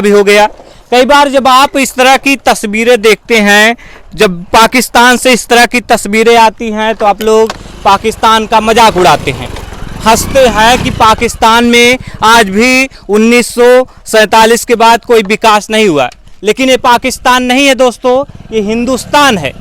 भी हो गया। कई बार जब आप इस तरह की तस्वीरें देखते हैं, जब पाकिस्तान से इस तरह की तस्वीरें आती हैं तो आप लोग पाकिस्तान का मजाक उड़ाते हैं, हंसते हैं कि पाकिस्तान में आज भी 1947 के बाद कोई विकास नहीं हुआ। लेकिन ये पाकिस्तान नहीं है दोस्तों, ये हिंदुस्तान है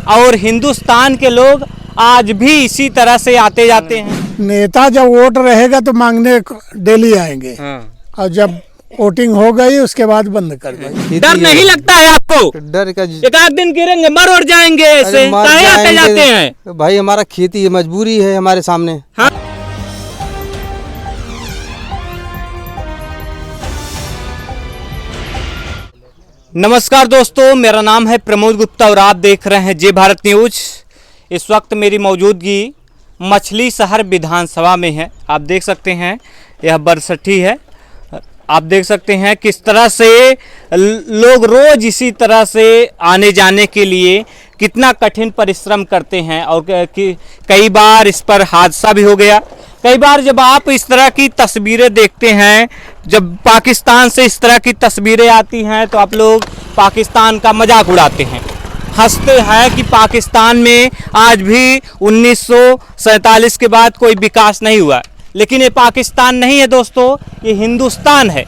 और हिंदुस्तान के लोग आज भी इसी तरह से आते जाते हैं। नेता जब वोट रहेगा तो मांगने डेली आएंगे और जब वोटिंग हो गई उसके बाद बंद कर देंगे। डर नहीं लगता है आपको? डर का एक आध दिन गिरेंगे, मर उड़ जाएंगे, ऐसे काहे आते जाते हैं? भाई हमारा खेती है, मजबूरी है हमारे सामने। हाँ? नमस्कार दोस्तों, मेरा नाम है प्रमोद गुप्ता और आप देख रहे हैं जय भारत न्यूज। इस वक्त मेरी मौजूदगी मछली शहर विधानसभा में है। आप देख सकते हैं यह बरसठी है। आप देख सकते हैं किस तरह से लोग रोज इसी तरह से आने जाने के लिए कितना कठिन परिश्रम करते हैं और कई बार इस पर हादसा भी हो गया। कई बार जब आप इस तरह की तस्वीरें देखते हैं, जब पाकिस्तान से इस तरह की तस्वीरें आती हैं तो आप लोग पाकिस्तान का मजाक उड़ाते हैं, हंसते हैं कि पाकिस्तान में आज भी 1947 के बाद कोई विकास नहीं हुआ। लेकिन ये पाकिस्तान नहीं है दोस्तों, ये हिंदुस्तान है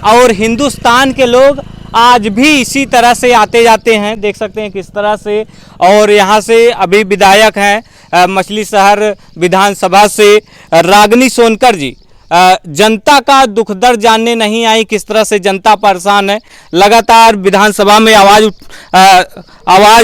और हिंदुस्तान के लोग आज भी इसी तरह से आते जाते हैं। देख सकते हैं किस तरह से। और यहाँ से अभी विधायक हैं मछली शहर विधानसभा से रागिनी सोनकर जी, जनता का दुख दर्द जानने नहीं आई, किस तरह से जनता परेशान है। लगातार विधानसभा में आवाज़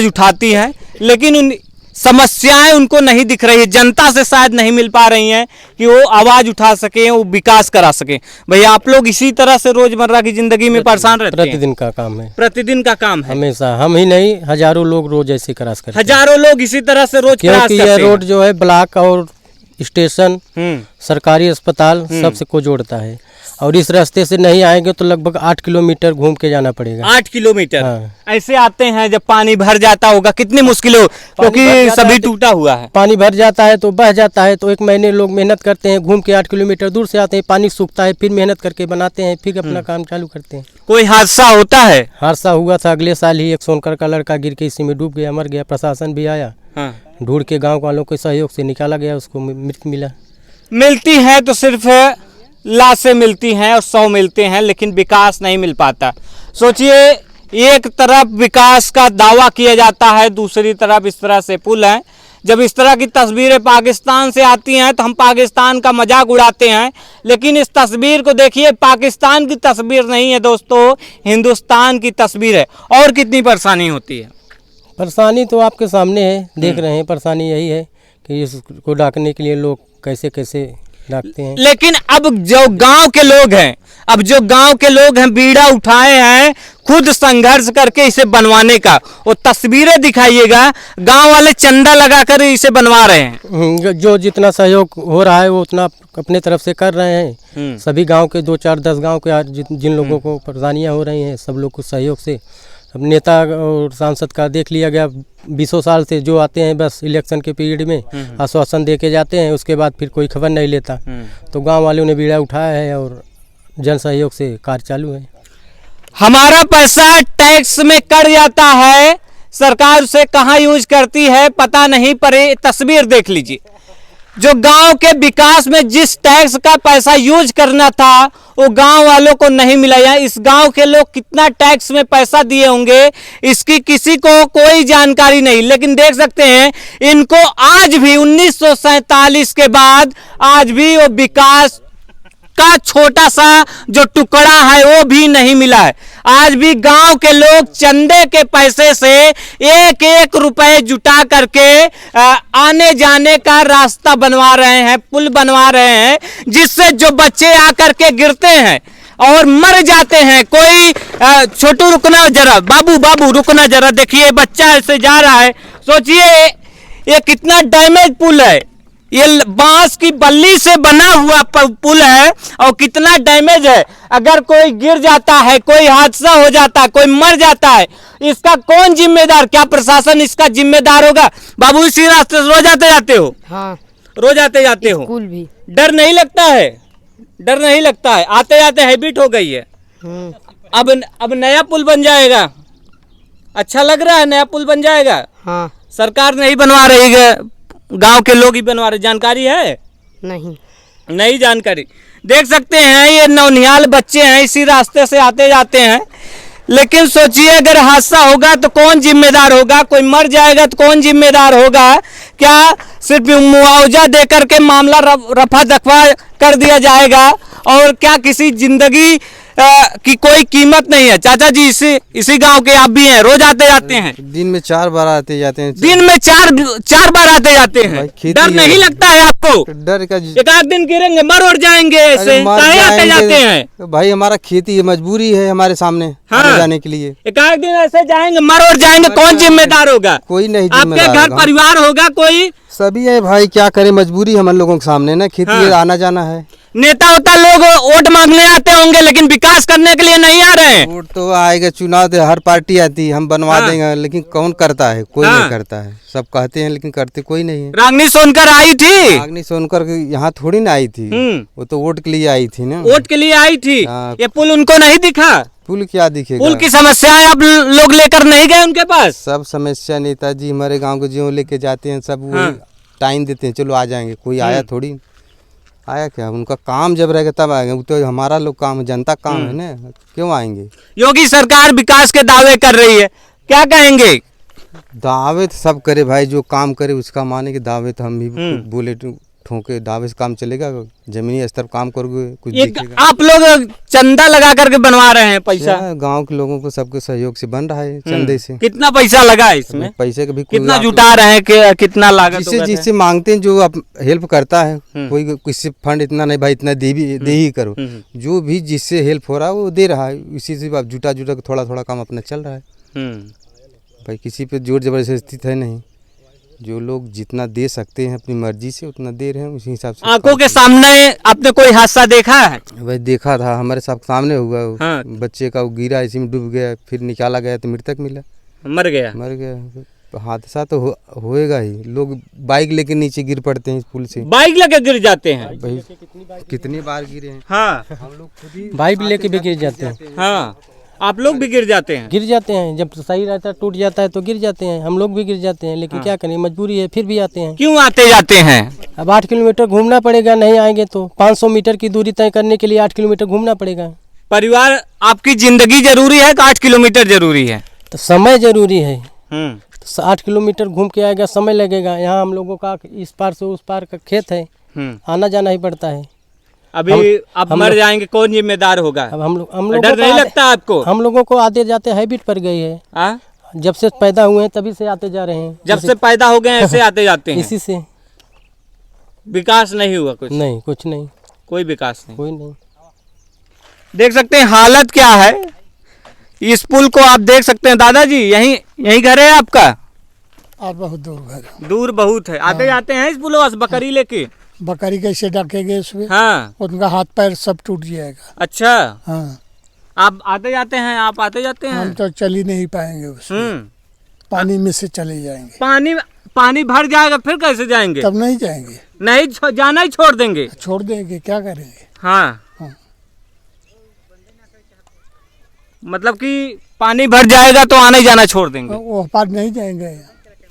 उठाती हैं लेकिन उन समस्याएं उनको नहीं दिख रही है। जनता से शायद नहीं मिल पा रही हैं कि वो आवाज़ उठा सकें, वो विकास करा सकें। भैया आप लोग इसी तरह से रोजमर्रा की जिंदगी में परेशान रहते हैं? प्रतिदिन का काम है, प्रतिदिन का काम है। हमेशा हम ही नहीं, हजारों लोग रोज ऐसे क्रॉस करते हैं। हजारों लोग इसी तरह से रोज क्रॉस करते हैं। यह रोड जो है ब्लॉक और स्टेशन, सरकारी अस्पताल सबसे को जोड़ता है और इस रास्ते से नहीं आएंगे तो लगभग 8 किलोमीटर घूम के जाना पड़ेगा। 8 किलोमीटर? हाँ। ऐसे आते हैं जब पानी भर जाता होगा, कितनी मुश्किल हो, क्योंकि सभी टूटा हुआ है। पानी भर जाता है तो बह जाता है तो एक महीने लोग मेहनत करते हैं, घूम के 8 किलोमीटर दूर से आते हैं, पानी सूखता है, फिर मेहनत करके बनाते हैं, फिर अपना काम चालू करते हैं। कोई हादसा होता है? हादसा हुआ था अगले साल ही, एक सोनकर का लड़का गिर के इसी में डूब गया, मर गया। प्रशासन भी आया, ढूंढ के गाँव वालों के सहयोग से निकाला गया, उसको मृत मिला। मिलती है तो सिर्फ लाशें मिलती हैं और 100 मिलते हैं, लेकिन विकास नहीं मिल पाता। सोचिए, एक तरफ विकास का दावा किया जाता है, दूसरी तरफ इस तरह से पुल है। जब इस तरह की तस्वीरें पाकिस्तान से आती हैं तो हम पाकिस्तान का मजाक उड़ाते हैं, लेकिन इस तस्वीर को देखिए, पाकिस्तान की तस्वीर नहीं है दोस्तों, हिंदुस्तान की तस्वीर है। और कितनी परेशानी होती है? परेशानी तो आपके सामने है, देख रहे हैं। परेशानी यही है कि इसको ढाकने के लिए लोग कैसे कैसे ढाकते हैं। लेकिन अब जो गांव के लोग हैं, बीड़ा उठाए हैं खुद संघर्ष करके इसे बनवाने का। वो तस्वीरें दिखाइएगा, गांव वाले चंदा लगाकर इसे बनवा रहे हैं। जो जितना सहयोग हो रहा है वो उतना अपने तरफ से कर रहे हैं। सभी गांव के 2, 4, 10 गांव के जिन लोगों को परेशानियां हो रही हैं, सब लोग के सहयोग से। अब नेता और सांसद का देख लिया गया, 20 साल से जो आते हैं बस इलेक्शन के पीरियड में आश्वासन दे के जाते हैं, उसके बाद फिर कोई खबर नहीं लेता। तो गांव वालों ने बीड़ा उठाया है और जन सहयोग से कार्य चालू है। हमारा पैसा टैक्स में कट जाता है, सरकार उसे कहाँ यूज करती है पता नहीं, पर तस्वीर देख लीजिए। जो गांव के विकास में जिस टैक्स का पैसा यूज करना था वो गांव वालों को नहीं मिला। या इस गांव के लोग कितना टैक्स में पैसा दिए होंगे इसकी किसी को कोई जानकारी नहीं। लेकिन देख सकते हैं इनको आज भी 1947 के बाद आज भी वो विकास का छोटा सा जो टुकड़ा है वो भी नहीं मिला है। आज भी गांव के लोग चंदे के पैसे से 1-1 रुपए जुटा करके आने जाने का रास्ता बनवा रहे हैं, पुल बनवा रहे हैं, जिससे जो बच्चे आकर के गिरते हैं और मर जाते हैं। कोई छोटू रुकना जरा, बाबू रुकना जरा, देखिए बच्चा ऐसे जा रहा है। सोचिए ये कितना डैमेज पुल है, ये बांस की बल्ली से बना हुआ पुल है और कितना डैमेज है। अगर कोई गिर जाता है, कोई हादसा हो जाता है, कोई मर जाता है, इसका कौन जिम्मेदार? क्या प्रशासन इसका जिम्मेदार होगा? बाबू इसी रास्ते से रोज आते जाते हो? हाँ, रोज आते जाते हो? स्कूल भी। डर नहीं लगता है? डर नहीं लगता है? आते जाते हैबिट हो गई है। अब नया पुल बन जाएगा, अच्छा लग रहा है, नया पुल बन जाएगा। हाँ। सरकार नहीं बनवा रही है, गांव के लोग ही बनवा रहे, जानकारी है? नहीं जानकारी। देख सकते हैं ये नौनिहाल बच्चे हैं, इसी रास्ते से आते जाते हैं, लेकिन सोचिए अगर हादसा होगा तो कौन जिम्मेदार होगा, कोई मर जाएगा तो कौन जिम्मेदार होगा? क्या सिर्फ मुआवजा देकर के मामला रफा दफा कर दिया जाएगा और क्या किसी जिंदगी की कोई कीमत नहीं है? चाचा जी इसी गांव के आप भी हैं, रोज आते जाते हैं? दिन में 4 बार आते जाते हैं। दिन में चार बार आते जाते हैं। डर नहीं लगता है आपको? डर का एक आध दिन गिरेंगे, मर उड़ जाएंगे, ऐसे काहे आते जाते हैं? भाई हमारा खेती है, मजबूरी है हमारे सामने आने जाने के लिए। एक आध दिन ऐसे जाएंगे, मर उड़ जाएंगे, कौन जिम्मेदार होगा? कोई नहीं आपके जिम्मेदार घर होगा। परिवार होगा कोई? सभी है भाई, क्या करे, मजबूरी हम लोगों के सामने ना, खेती हाँ। आना जाना है। नेता होता लोग वोट मांगने आते होंगे, लेकिन विकास करने के लिए नहीं आ रहे हैं। वोट तो आएगा, चुनाव तो हर पार्टी आती है, हम बनवा हाँ। देंगे, लेकिन कौन करता है? कोई हाँ। नहीं करता है। सब कहते हैं लेकिन करते कोई नहीं है। रागनी सोनकर आई थी, रागनी सोनकर यहाँ थोड़ी ना आई थी, वो तो वोट के लिए आई थी ना। वोट के लिए आई थी। हाँ। ये पुल उनको नहीं दिखा? पुल क्या दिखेगा? पुल की समस्याएं आप लोग लेकर नहीं गए उनके पास? सब समस्या नेताजी हमारे गांव को जो लेके जाते हैं, सब हाँ। वही टाइम देते हैं, चलो आ जाएंगे। कोई आया थोड़ी, आया क्या? उनका काम जब रहेगा तब आएंगे। वो तो हमारा लोग काम, जनता काम है ना, क्यों आएंगे? योगी सरकार विकास के दावे कर रही है, क्या कहेंगे? दावे तो सब करे भाई, जो काम करे उसका माने। कि दावे तो हम भी बोले ठोके, दावे से काम चलेगा? जमीनी स्तर काम करोगे कुछ दिखेगा? आप लोग चंदा लगा करके बनवा रहे हैं, पैसा गांव के लोगों को सबके सहयोग से बन रहा है, चंदे से। कितना पैसा लगा है इसमें? पैसे का भी कितना जुटा रहे हैं, कितना लागत जिससे होगा? जिससे मांगते हैं, जो आप हेल्प करता है, कोई किसी फंड इतना नहीं भाई, इतना दे ही करो। जो भी जिससे हेल्प हो रहा है वो दे रहा है, इसी से आप जुटा के थोड़ा थोड़ा काम अपना चल रहा है। भाई किसी पे जोर जबरदस्ती है नहीं, जो लोग जितना दे सकते हैं अपनी मर्जी से उतना दे रहे हैं, उसी हिसाब से। आंखों के सामने आपने कोई हादसा देखा है? भाई देखा था, हमारे सामने हुआ। हाँ। बच्चे का वो गिरा, इसी में डूब गया, फिर निकाला गया तो मृतक मिला, मर गया। हादसा तो होएगा ही। लोग बाइक लेके नीचे गिर पड़ते हैं इस पुल से। बाइक लेके गिर जाते हैं? भाई कितनी बार गिरे हैं। हाँ, हम लोग खुद ही बाइक लेके भी गिर जाते हैं। हाँ, आप लोग भी गिर जाते हैं? गिर जाते हैं, जब सही रहता है टूट जाता है तो गिर जाते हैं। हम लोग भी गिर जाते हैं, लेकिन क्या करें, मजबूरी है, फिर भी आते हैं। क्यों आते जाते हैं? अब 8 किलोमीटर घूमना पड़ेगा, नहीं आएंगे तो 500 मीटर की दूरी तय करने के लिए 8 किलोमीटर घूमना पड़ेगा। परिवार, आपकी जिंदगी जरूरी है कि 8 किलोमीटर जरूरी है? तो समय जरूरी है। 8 किलोमीटर घूम के आएगा, समय लगेगा। यहाँ हम लोगों का इस पार से उस पार का खेत है, आना जाना ही पड़ता है। अभी आप मर जाएंगे, कौन जिम्मेदार होगा? अब हम लोग डर नहीं लगता आपको? हम लोगों को आते जाते हैबिट पड़ गई है। आ? जब से पैदा हुए हैं तभी से आते जा रहे हैं। जब से पैदा हो गए ऐसे आते जाते हैं? इसी से। विकास नहीं हुआ कुछ? नहीं, कुछ नहीं, कोई विकास नहीं। कोई नहीं। देख सकते हैं हालत क्या है इस पुल को, आप देख सकते हैं। दादाजी यही घर है आपका? और बहुत दूर घर, दूर बहुत है। आते जाते हैं इस पुल से बकरी लेके? बकरी कैसे डाकेंगे इसमें? हाँ। उनका हाथ पैर सब टूट जाएगा। अच्छा, हाँ। आप आते जाते हैं? आप आते जाते हैं? हम तो चल ही नहीं पाएंगे उसमें, पानी में से चले जाएंगे। पानी भर जाएगा फिर कैसे जाएंगे? तब नहीं जाएंगे, नहीं जाना ही छोड़ देंगे? छोड़ देंगे, क्या करेंगे? हाँ, हाँ। मतलब कि पानी भर जाएगा तो आने जाना छोड़ देंगे? वो पार नहीं जाएंगे।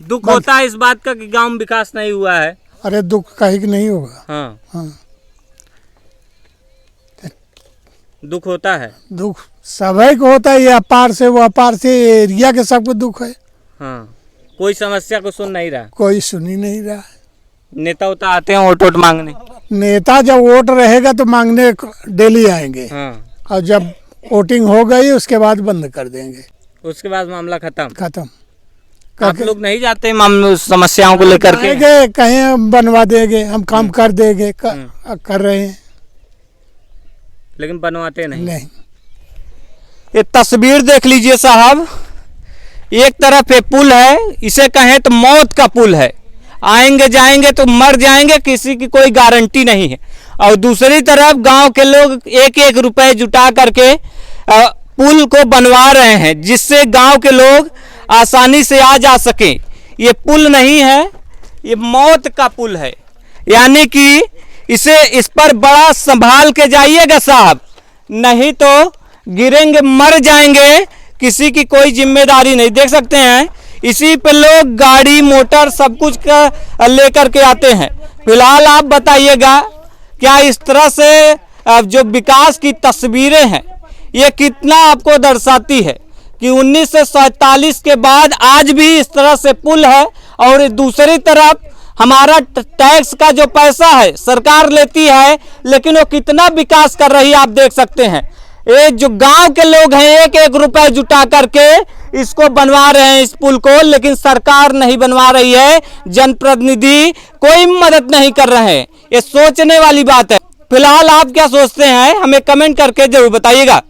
दुख होता है इस बात का कि गांव में विकास नहीं हुआ है। अरे दुख कहीं कि नहीं होगा। हाँ, हाँ। दुख होता है। दुख सभी को होता है, ये अपार से वो अपार से, एरिया के सबको दुख है। हाँ, कोई समस्या को सुन नहीं रहा, कोई सुन ही नहीं रहा। नेता उता आते हैं वोट मांगने? नेता जब वोट रहेगा तो मांगने डेली आएंगे। हाँ। और जब वोटिंग हो गई उसके बाद बंद कर देंगे, उसके बाद मामला खत्म। आप लोग नहीं जाते समस्याओं को लेकर के? कहीं बनवा देंगे, हम काम कर देंगे, कर रहे हैं, लेकिन बनवाते नहीं। ये तस्वीर देख लीजिए साहब, एक तरफ ये पुल है, इसे कहें तो मौत का पुल है। आएंगे जाएंगे तो मर जाएंगे, किसी की कोई गारंटी नहीं है। और दूसरी तरफ गांव के लोग 1-1 रुपए जुटा करके पुल को बनवा रहे हैं, जिससे गांव के लोग आसानी से आ जा सके। ये पुल नहीं है, ये मौत का पुल है। यानी कि इस पर बड़ा संभाल के जाइएगा साहब, नहीं तो गिरेंगे मर जाएंगे, किसी की कोई जिम्मेदारी नहीं। देख सकते हैं इसी पे लोग गाड़ी मोटर सब कुछ का लेकर के आते हैं। फिलहाल आप बताइएगा क्या इस तरह से जो विकास की तस्वीरें हैं ये कितना आपको दर्शाती है कि 1947 के बाद आज भी इस तरह से पुल है, और दूसरी तरफ हमारा टैक्स का जो पैसा है सरकार लेती है, लेकिन वो कितना विकास कर रही है आप देख सकते हैं। ये जो गांव के लोग हैं एक एक रुपए जुटा करके इसको बनवा रहे हैं इस पुल को, लेकिन सरकार नहीं बनवा रही है, जनप्रतिनिधि कोई मदद नहीं कर रहे हैं। ये सोचने वाली बात है। फिलहाल आप क्या सोचते हैं हमें कमेंट करके जरूर बताइएगा।